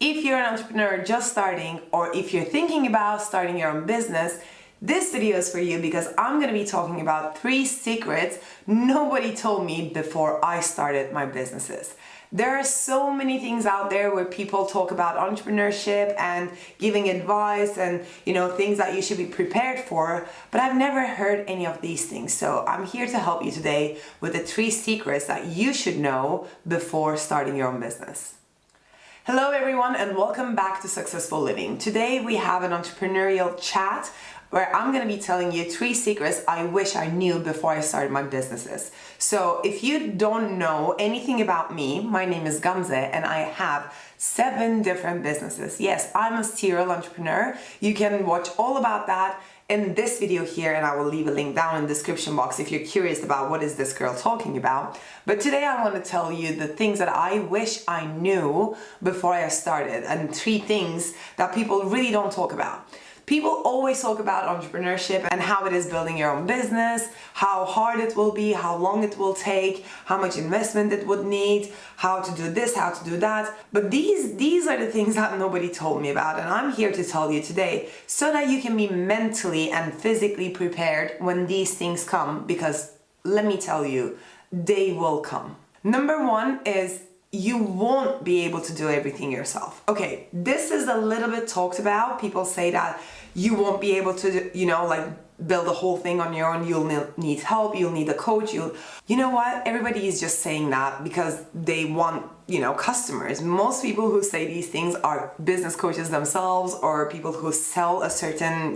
If you're an entrepreneur just starting, or if you're thinking about starting your own business, this video is for you because I'm going to be talking about 3 secrets nobody told me before I started my businesses. There are so many things out there where people talk about entrepreneurship and giving advice and things that you should be prepared for, but I've never heard any of these things. So I'm here to help you today with the 3 secrets that you should know before starting your own business. Hello everyone and welcome back to Successful Living. Today we have an entrepreneurial chat where I'm going to be telling you 3 secrets I wish I knew before I started my businesses. So if you don't know anything about me, my name is GAMZE and I have 7 different businesses. Yes, I'm a serial entrepreneur. You can watch all about that in this video here, and I will leave a link down in the description box if you're curious about what is this girl talking about. But today I want to tell you the things that I wish I knew before I started, and 3 things that people really don't talk about. People always talk about entrepreneurship and how it is building your own business, how hard it will be, how long it will take, how much investment it would need, how to do this, how to do that. But these are the things that nobody told me about, and I'm here to tell you today so that you can be mentally and physically prepared when these things come, because let me tell you, they will come. Number 1 is you won't be able to do everything yourself. Okay, this is a little bit talked about. People say that you won't be able to, build the whole thing on your own. You'll need help, you'll need a coach. You know what? Everybody is just saying that because they want, customers. Most people who say these things are business coaches themselves, or people who sell a certain,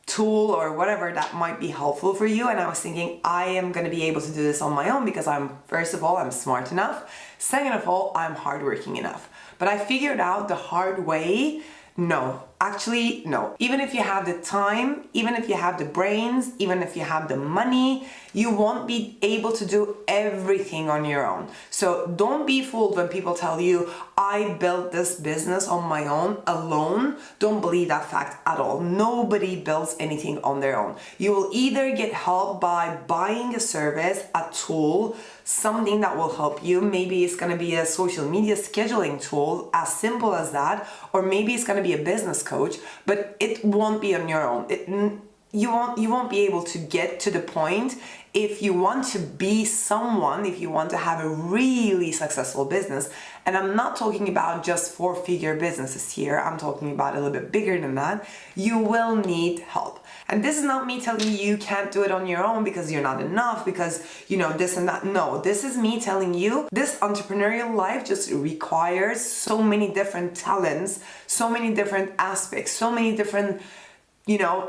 tool or whatever that might be helpful for you. And I was thinking, I am going to be able to do this on my own because first of all, I'm smart enough. Second of all, I'm hardworking enough. But I figured out the hard way. No, actually, no. Even if you have the time, even if you have the brains, even if you have the money, you won't be able to do everything on your own. So don't be fooled when people tell you, I built this business on my own, alone. Don't believe that fact at all. Nobody builds anything on their own. You will either get help by buying a service, a tool, something that will help you. Maybe it's going to be a social media scheduling tool, as simple as that, or maybe it's going to be a business coach, but it won't be on your own. You won't be able to get to the point. If you want to be someone, if you want to have a really successful business, and I'm not talking about just 4-figure businesses here, I'm talking about a little bit bigger than that, you will need help. And this is not me telling you can't do it on your own because you're not enough, because this and that. No, this is me telling you this entrepreneurial life just requires so many different talents, so many different aspects, so many different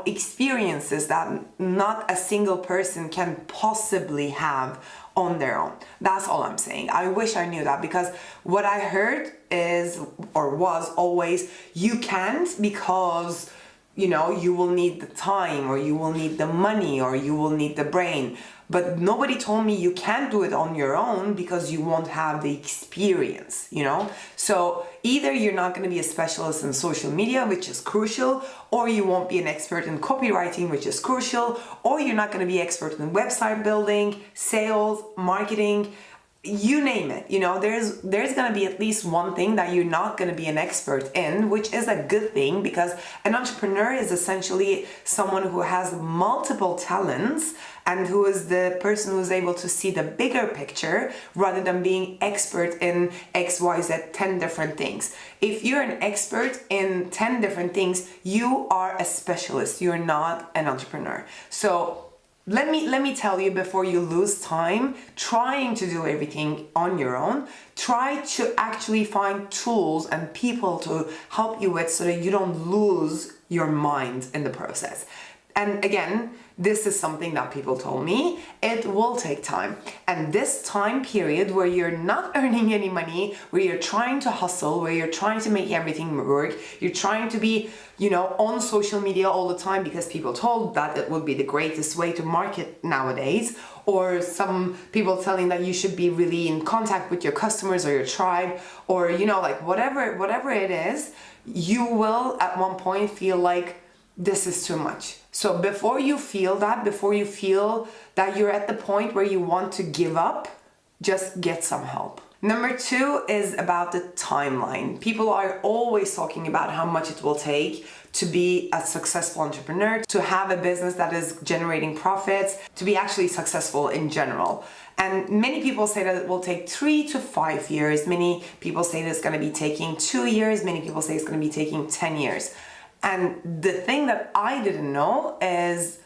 experiences that not a single person can possibly have on their own. That's all I'm saying. I wish I knew that, because what I heard is, or was always, you can't because you will need the time, or you will need the money, or you will need the brain. But nobody told me you can't do it on your own because you won't have the experience, So either you're not going to be a specialist in social media, which is crucial, or you won't be an expert in copywriting, which is crucial, or you're not going to be expert in website building, sales, marketing, you name it. There's going to be at least one thing that you're not going to be an expert in, which is a good thing, because an entrepreneur is essentially someone who has multiple talents and who is the person who is able to see the bigger picture rather than being expert in XYZ 10 different things. If you're an expert in 10 different things, you are a specialist. You're not an entrepreneur. So let me tell you, before you lose time trying to do everything on your own, try to actually find tools and people to help you with, so that you don't lose your mind in the process. And again, this is something that people told me, it will take time. And this time period where you're not earning any money, where you're trying to hustle, where you're trying to make everything work, you're trying to be, on social media all the time because people told that it would be the greatest way to market nowadays, or some people telling that you should be really in contact with your customers or your tribe, or, whatever it is, you will at one point feel like this is too much. So before you feel that you're at the point where you want to give up, just get some help. Number 2 is about the timeline. People are always talking about how much it will take to be a successful entrepreneur, to have a business that is generating profits, to be actually successful in general. And many people say that it will take 3 to 5 years. Many people say that it's going to be taking 2 years. Many people say it's going to be taking 10 years. And the thing that I didn't know is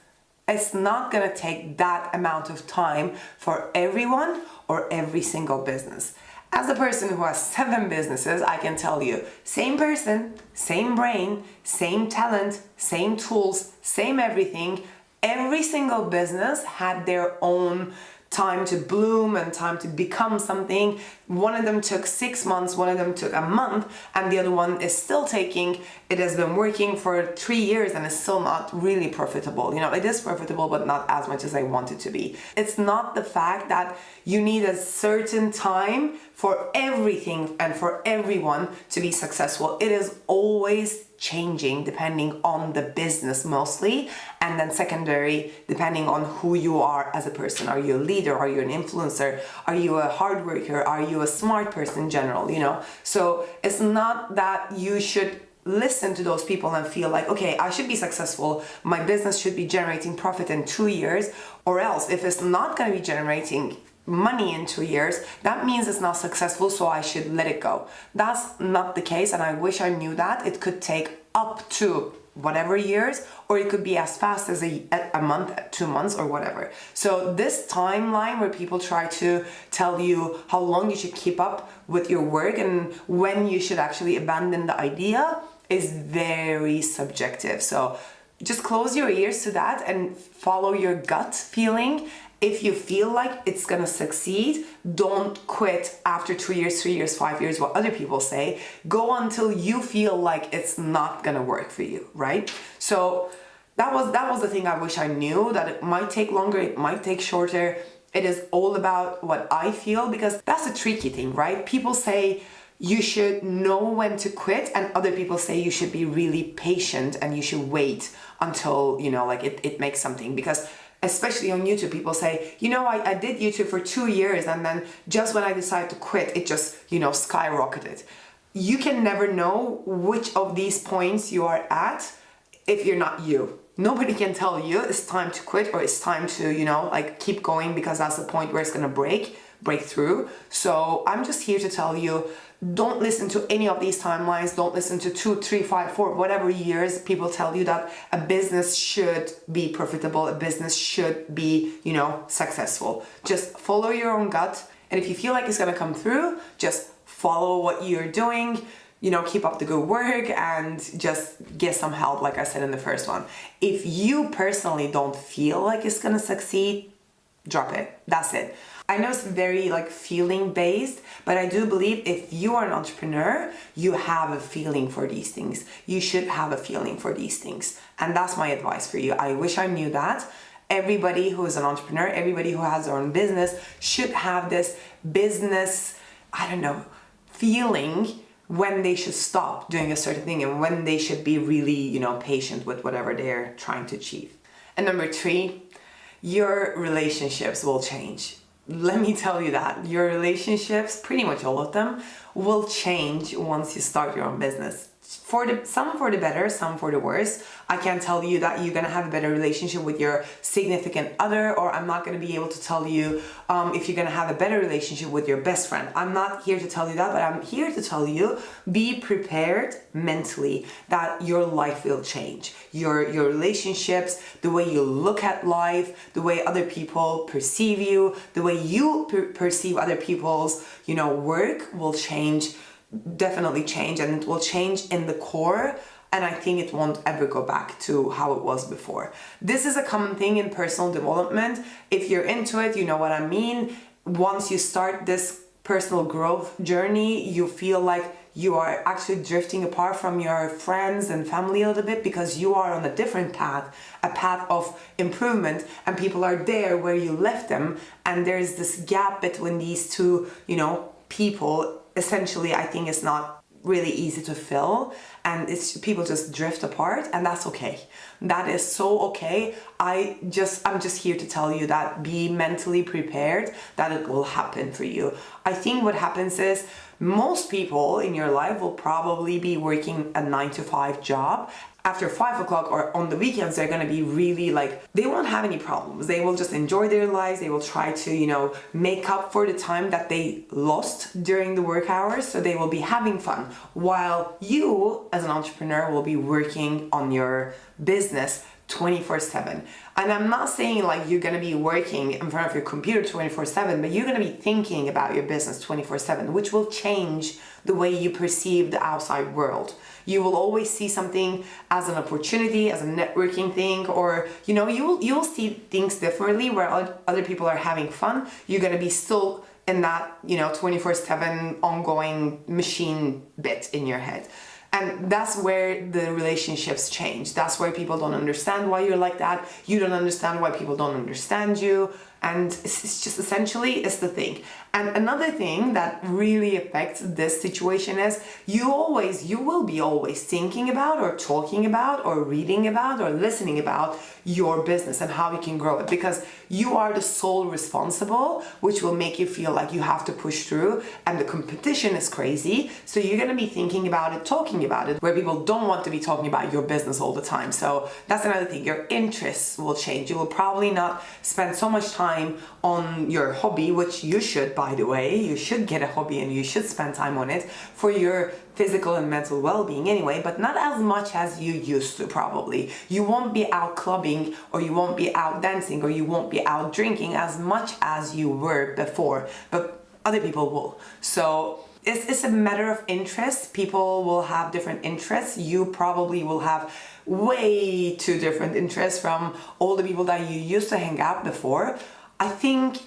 it's not going to take that amount of time for everyone or every single business. As a person who has 7 businesses, I can tell you, same person, same brain, same talent, same tools, same everything. Every single business had their own time to bloom and time to become something. One of them took 6 months, one of them took a month, and the other one is still taking, it has been working for 3 years and is still not really profitable. You know, it is profitable, but not as much as I want it to be. It's not the fact that you need a certain time for everything and for everyone to be successful. It is always changing depending on the business mostly, and then secondary depending on who you are as a person. Are you a leader? Are you an influencer? Are you a hard worker? Are you a smart person in general? You know, so it's not that you should listen to those people and feel like, okay, I should be successful, my business should be generating profit in 2 years, or else if it's not going to be generating money in 2 years, that means it's not successful, so I should let it go. That's not the case, and I wish I knew that. It could take up to whatever years, or it could be as fast as a month, 2 months, or whatever. So this timeline where people try to tell you how long you should keep up with your work and when you should actually abandon the idea is very subjective. So just close your ears to that and follow your gut feeling. If you feel like it's gonna succeed, don't quit after 2 years, 3 years, 5 years, what other people say. Go until you feel like it's not gonna work for you, right? So that was the thing I wish I knew, that it might take longer, it might take shorter. It is all about what I feel, because that's a tricky thing, right? People say you should know when to quit, and other people say you should be really patient and you should wait until, you know, like it makes something. Because especially on YouTube, people say, you know, I did YouTube for 2 years, and then just when I decided to quit, it just, you know, skyrocketed. You can never know which of these points you are at if you're not you. Nobody can tell you it's time to quit or it's time to, you know, like keep going, because that's the point where it's gonna break through. So I'm just here to tell you, don't listen to any of these timelines. Don't listen to 2, 3, 5, 4, whatever years people tell you that a business should be profitable, a business should be, you know, successful. Just follow your own gut. And if you feel like it's gonna come through, just follow what you're doing, you know, keep up the good work and just get some help, like I said in the first one. If you personally don't feel like it's gonna succeed, drop it. That's it. I know it's very like feeling based, but I do believe if you are an entrepreneur, you have a feeling for these things. You should have a feeling for these things. And that's my advice for you. I wish I knew that. Everybody who is an entrepreneur, everybody who has their own business should have this business, I don't know, feeling when they should stop doing a certain thing and when they should be really, you know, patient with whatever they're trying to achieve. And number 3, your relationships will change. Let me tell you that your relationships, pretty much all of them, will change once you start your own business. Some for the better, some for the worse. I can't tell you that you're gonna have a better relationship with your significant other, or I'm not gonna be able to tell you if you're gonna have a better relationship with your best friend. I'm not here to tell you that, but I'm here to tell you, be prepared mentally that your life will change. Your relationships, the way you look at life, the way other people perceive you, the way you perceive other people's, you know, work will change. Definitely change, and it will change in the core, and I think it won't ever go back to how it was before. This is a common thing in personal development. If you're into it, you know what I mean. Once you start this personal growth journey, you feel like you are actually drifting apart from your friends and family a little bit, because you are on a different path, a path of improvement, and people are there where you left them, and there's this gap between these two, you know, people. Essentially, I think it's not really easy to fill, and people just drift apart, and that's okay. That is so okay. I'm just here to tell you that be mentally prepared that it will happen for you. I think what happens is most people in your life will probably be working a 9 to 5 job. After 5 o'clock or on the weekends, they're gonna be really like, they won't have any problems. They will just enjoy their lives. They will try to, make up for the time that they lost during the work hours. So they will be having fun, while you as an entrepreneur will be working on your business 24/7. And I'm not saying like you're gonna be working in front of your computer 24/7, but you're gonna be thinking about your business 24/7, which will change the way you perceive the outside world. You will always see something as an opportunity, as a networking thing, or you'll see things differently where other people are having fun. You're gonna be still in that 24/7 ongoing machine bit in your head. And that's where the relationships change. That's where people don't understand why you're like that. You don't understand why people don't understand you. And it's just essentially, it's the thing. And another thing that really affects this situation is you will be always thinking about or talking about or reading about or listening about your business and how you can grow it, because you are the sole responsible, which will make you feel like you have to push through, and the competition is crazy. So you're gonna be thinking about it, talking about it, where people don't want to be talking about your business all the time. So that's another thing. Your interests will change. You will probably not spend so much time on your hobby, which you should, by the way. You should get a hobby and you should spend time on it for your physical and mental well-being anyway, but not as much as you used to probably. You won't be out clubbing, or you won't be out dancing, or you won't be out drinking as much as you were before, but other people will. So it's a matter of interest. People will have different interests. You probably will have way too different interests from all the people that you used to hang out before. I think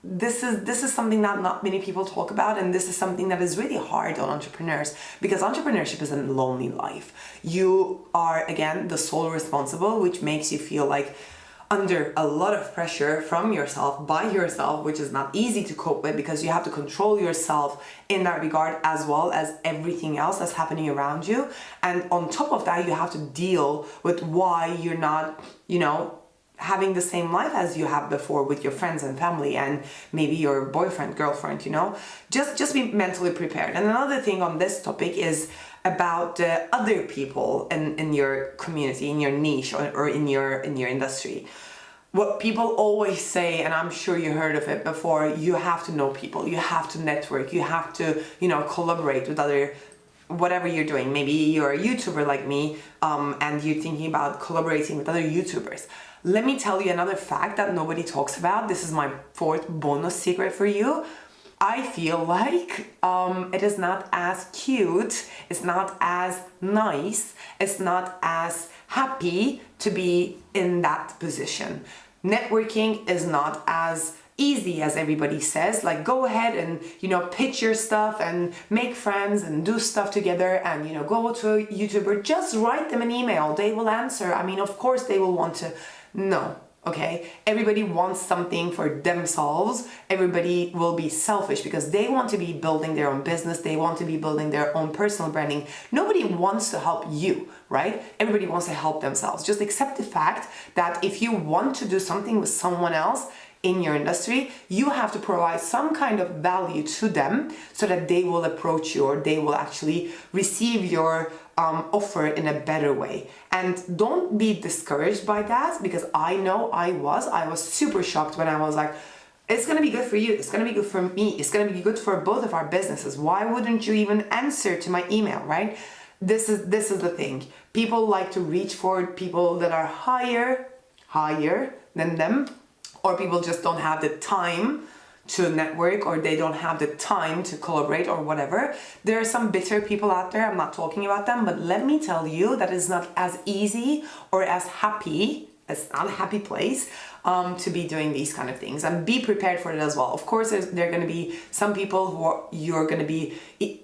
this is something that not many people talk about, and this is something that is really hard on entrepreneurs, because entrepreneurship is a lonely life. You are, again, the sole responsible, which makes you feel like under a lot of pressure from yourself, by yourself, which is not easy to cope with, because you have to control yourself in that regard, as well as everything else that's happening around you. And on top of that, you have to deal with why you're not, having the same life as you have before with your friends and family and maybe your boyfriend, girlfriend, just be mentally prepared. And another thing on this topic is about other people in your community, in your niche, or in your industry. What people always say, and I'm sure you heard of it before, you have to know people, you have to network, you have to, collaborate with other, whatever you're doing. Maybe you're a YouTuber like me, and you're thinking about collaborating with other YouTubers. Let me tell you another fact that nobody talks about. This is my 4th bonus secret for you. I feel like it is not as cute, it's not as nice, it's not as happy to be in that position. Networking is not as easy as everybody says. Like, go ahead and pitch your stuff and make friends and do stuff together, and go to a YouTuber, just write them an email, they will answer. I mean, of course they will want to. No, okay? Everybody wants something for themselves. Everybody will be selfish because they want to be building their own business. They want to be building their own personal branding. Nobody wants to help you, right? Everybody wants to help themselves. Just accept the fact that if you want to do something with someone else in your industry, you have to provide some kind of value to them so that they will approach you, or they will actually receive your offer in a better way. And don't be discouraged by that, because I know I was super shocked when I was like, it's gonna be good for you, it's gonna be good for me, it's gonna be good for both of our businesses. Why wouldn't you even answer to my email, right? This is the thing. People like to reach for people that are higher than them, or people just don't have the time to network, or they don't have the time to collaborate, or whatever. There are some bitter people out there, I'm not talking about them, but let me tell you that it's not as easy or as happy, it's not a happy place to be doing these kind of things, and be prepared for it as well. Of course, there are going to be some people who you're going to be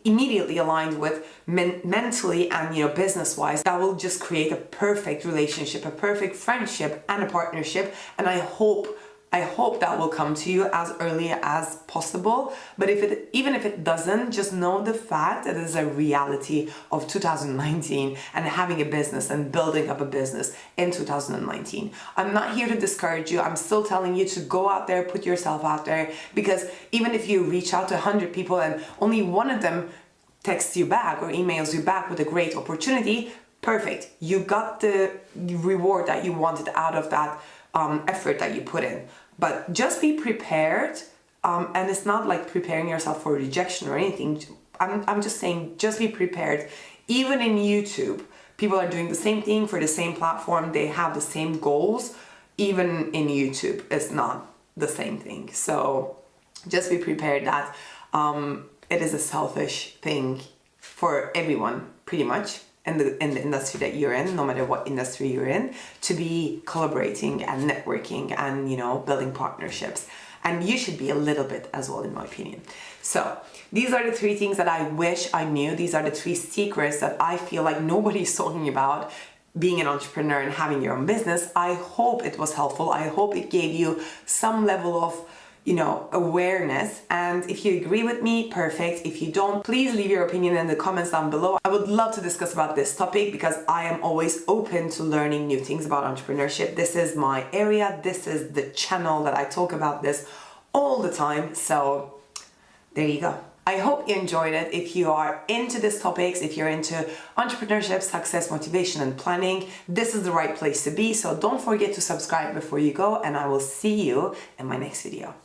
immediately aligned with mentally and business-wise. That will just create a perfect relationship, a perfect friendship, and a partnership. And I hope I hope that will come to you as early as possible. But even if it doesn't, just know the fact that it is a reality of 2019 and having a business and building up a business in 2019. I'm not here to discourage you. I'm still telling you to go out there, put yourself out there, because even if you reach out to 100 people and only one of them texts you back or emails you back with a great opportunity, perfect. You got the reward that you wanted out of that effort that you put in. But just be prepared, and it's not like preparing yourself for rejection or anything. I'm just saying, just be prepared. Even in YouTube, people are doing the same thing for the same platform. They have the same goals. Even in YouTube, it's not the same thing. So just be prepared that it is a selfish thing for everyone, pretty much, in the industry that you're in, no matter what industry you're in, to be collaborating and networking and, you know, building partnerships. And you should be a little bit as well, in my opinion. So these are the 3 things that I wish I knew. These are the 3 secrets that I feel like nobody's talking about being an entrepreneur and having your own business. I hope it was helpful. I hope it gave you some level of, you know, awareness. And if you agree with me, perfect. If you don't, please leave your opinion in the comments down below. I would love to discuss about this topic because I am always open to learning new things about entrepreneurship. This is my area. This is the channel that I talk about this all the time. So there you go. I hope you enjoyed it. If you are into these topics, if you're into entrepreneurship, success, motivation, and planning, this is the right place to be. So don't forget to subscribe before you go, and I will see you in my next video.